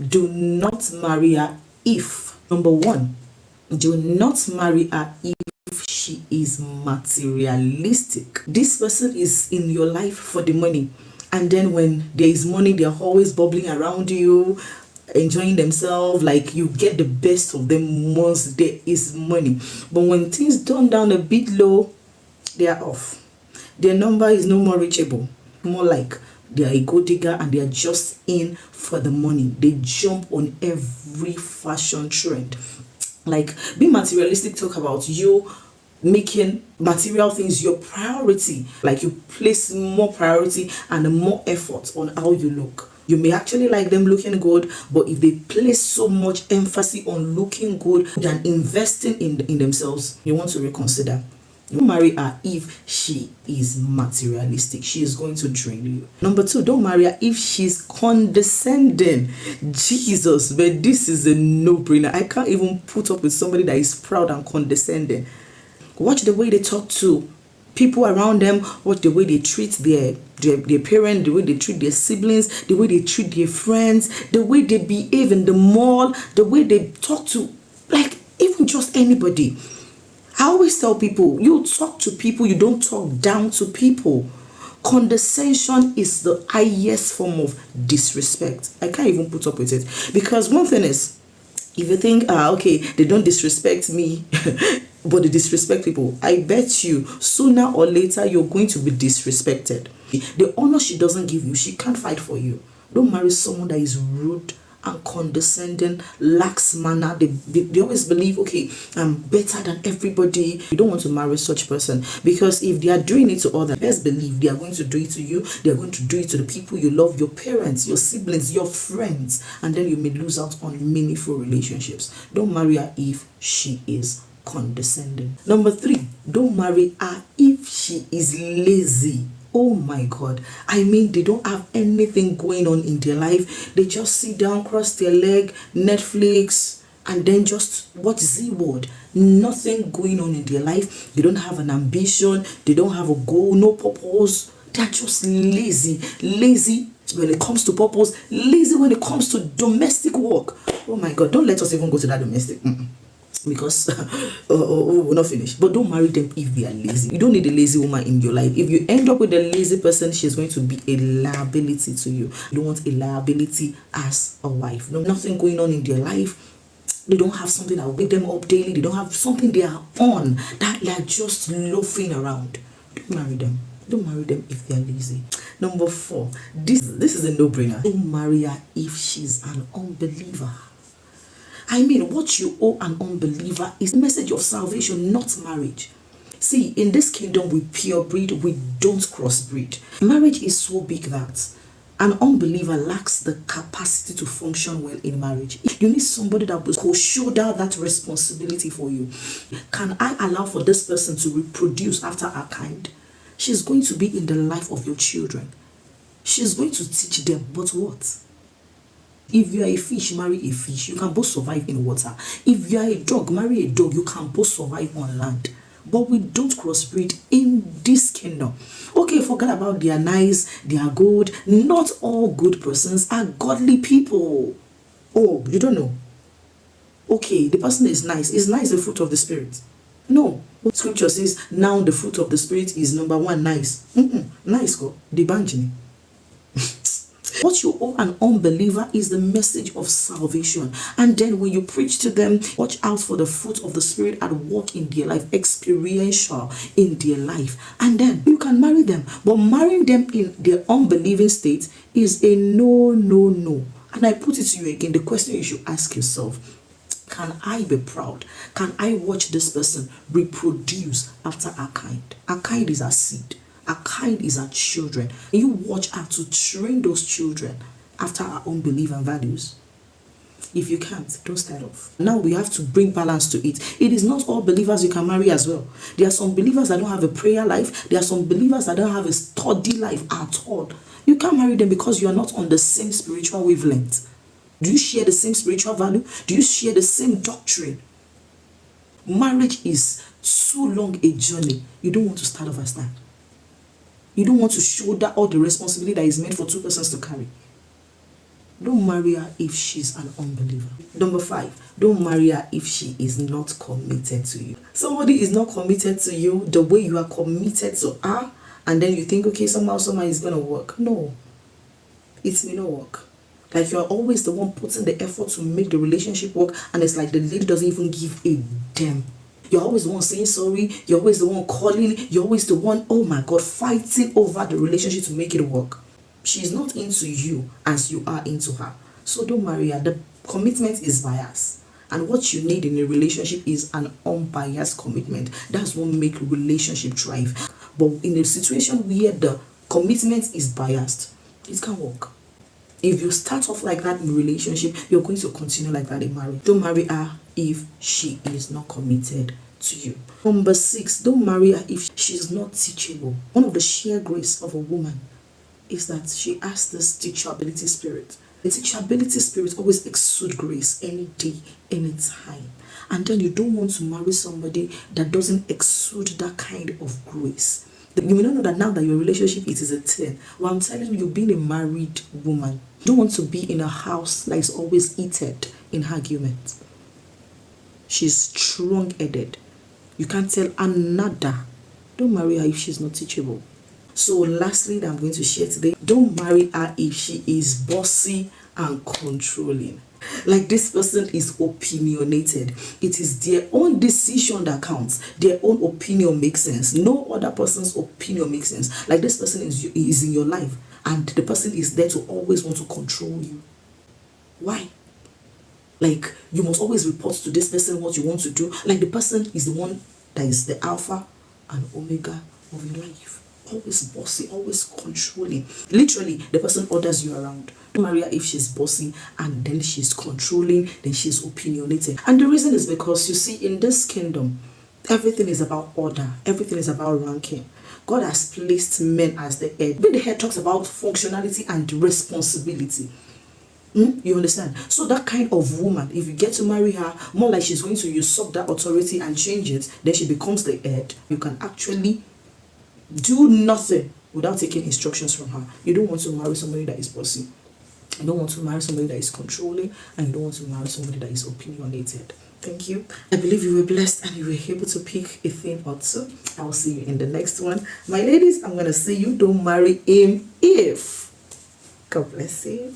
Do not marry her if, number one, do not marry her if she is materialistic. This person is in your life for the money, and then when there is money, they're always bubbling around you, enjoying themselves, like you get the best of them once there is money. But when things turn down a bit low, they are off. Their number is no more reachable. More like they are a gold digger and they are just in for the money. They jump on every fashion trend. Like, being materialistic talk about you making material things your priority. Like, you place more priority and more effort on how you look. You may actually like them looking good, but if they place so much emphasis on looking good than investing in themselves, you want to reconsider. Don't marry her if she is materialistic. She is going to drain you. Number two, don't marry her if she's condescending. Jesus, but this is a no-brainer. I can't even put up with somebody that is proud and condescending. Watch the way they talk to people around them. Watch the way they treat their parents, the way they treat their siblings, the way they treat their friends, the way they behave in the mall, the way they talk to, like, even just anybody. I always tell people, you talk to people, you don't talk down to people. Condescension is the highest form of disrespect. I can't even put up with it. Because one thing is, if you think, okay, they don't disrespect me, but they disrespect people, I bet you sooner or later you're going to be disrespected. The honor she doesn't give you, she can't fight for you. Don't marry someone that is rude and condescending, lacks manner. They always believe, okay, I'm better than everybody. You don't want to marry such person, because if they are doing it to others, best believe they are going to do it to you. They are going to do it to the people you love, your parents, your siblings, your friends, and then you may lose out on meaningful relationships. Don't marry her if she is condescending. Number three, don't marry her if she is lazy. Oh my God. I mean, they don't have anything going on in their life. They just sit down, cross their leg, Netflix, and then just watch Z Word. Nothing going on in their life. They don't have an ambition. They don't have a goal, no purpose. They're just lazy. Lazy when it comes to purpose. Lazy when it comes to domestic work. Oh my God. Don't let us even go to that domestic. Because we're not finished. But don't marry them if they are lazy. You don't need a lazy woman in your life. If you end up with a lazy person, she's going to be a liability to you. You don't want a liability as a wife. No, nothing going on in their life. They don't have something that will wake them up daily. They don't have something they are on, that they are just loafing around. Don't marry them. Don't marry them if they are lazy. Number four, this is a no-brainer. Don't marry her if she's an unbeliever. I mean, what you owe an unbeliever is the message of salvation, not marriage. See, in this kingdom, we pure breed, we don't crossbreed. Marriage is so big that an unbeliever lacks the capacity to function well in marriage. You need somebody that will shoulder that responsibility for you. Can I allow for this person to reproduce after our kind? She's going to be in the life of your children. She's going to teach them, but what? If you are a fish, marry a fish. You can both survive in water. If you are a dog, marry a dog. You can both survive on land. But we don't crossbreed in this kingdom. Okay, forget about they are nice, they are good. Not all good persons are godly people. Oh, you don't know. Okay, the person is nice. Is nice the fruit of the spirit? No. Scripture says, now the fruit of the spirit is number one, nice. Nice, go. The banjini. What you owe an unbeliever is the message of salvation. And then when you preach to them, watch out for the fruit of the spirit and walk in their life, experiential in their life. And then you can marry them. But marrying them in their unbelieving state is a no. And I put it to you again, the question you should ask yourself, can I be proud? Can I watch this person reproduce after our kind? Our kind is our seed. Our kind is our children. And you watch her to train those children after our own belief and values. If you can't, don't start off. Now we have to bring balance to it. It is not all believers you can marry as well. There are some believers that don't have a prayer life. There are some believers that don't have a study life at all. You can't marry them because you are not on the same spiritual wavelength. Do you share the same spiritual value? Do you share the same doctrine? Marriage is so long a journey. You don't want to start off as that. You don't want to shoulder all the responsibility that is meant for two persons to carry. Don't marry her if she's an unbeliever. Number 5, don't marry her if she is not committed to you. Somebody is not committed to you the way you are committed to her, and then you think, okay, somehow it's gonna work. No, it may not work. Like, you're always the one putting the effort to make the relationship work, and it's like the lady doesn't even give a damn. You're always the one saying sorry, you're always the one calling, you're always the one, oh my God, fighting over the relationship to make it work. She's not into you as you are into her. So don't marry her. The commitment is biased. And what you need in a relationship is an unbiased commitment. That's what makes relationship thrive. But in a situation where the commitment is biased, it can't work. If you start off like that in a relationship, you're going to continue like that in marriage. Don't marry her if she is not committed to you. Number 6, don't marry her if she's not teachable. One of the sheer grace of a woman is that she has this teachability spirit. The teachability spirit always exudes grace any day, any time. And then you don't want to marry somebody that doesn't exude that kind of grace. You may not know that now that your relationship it is a 10. Well, I'm telling you, being a married woman, you don't want to be in a house that is always heated in arguments. She's strong-headed. You can't tell another. Don't marry her if she's not teachable. So lastly that I'm going to share today, don't marry her if she is bossy and controlling. Like, this person is opinionated. It is their own decision that counts. Their own opinion makes sense. No other person's opinion makes sense. Like, this person is in your life, and the person is there to always want to control you. Why? Like, you must always report to this person what you want to do. Like, the person is the one that is the alpha and omega of your life. Always bossy, always controlling. Literally, the person orders you around. Don't marry her if she's bossy and then she's controlling, then she's opinionated. And the reason is because, you see, in this kingdom, everything is about order. Everything is about ranking. God has placed men as the head. But the head talks about functionality and responsibility. You understand? So that kind of woman, if you get to marry her, more like she's going to usurp that authority and change it, then she becomes the head. You can actually do nothing without taking instructions from her. You don't want to marry somebody that is bossy. You don't want to marry somebody that is controlling, and you don't want to marry somebody that is opinionated. Thank you. I believe you were blessed and you were able to pick a thing or two. I will see you in the next one. My ladies, I'm going to say you don't marry him if. God bless you.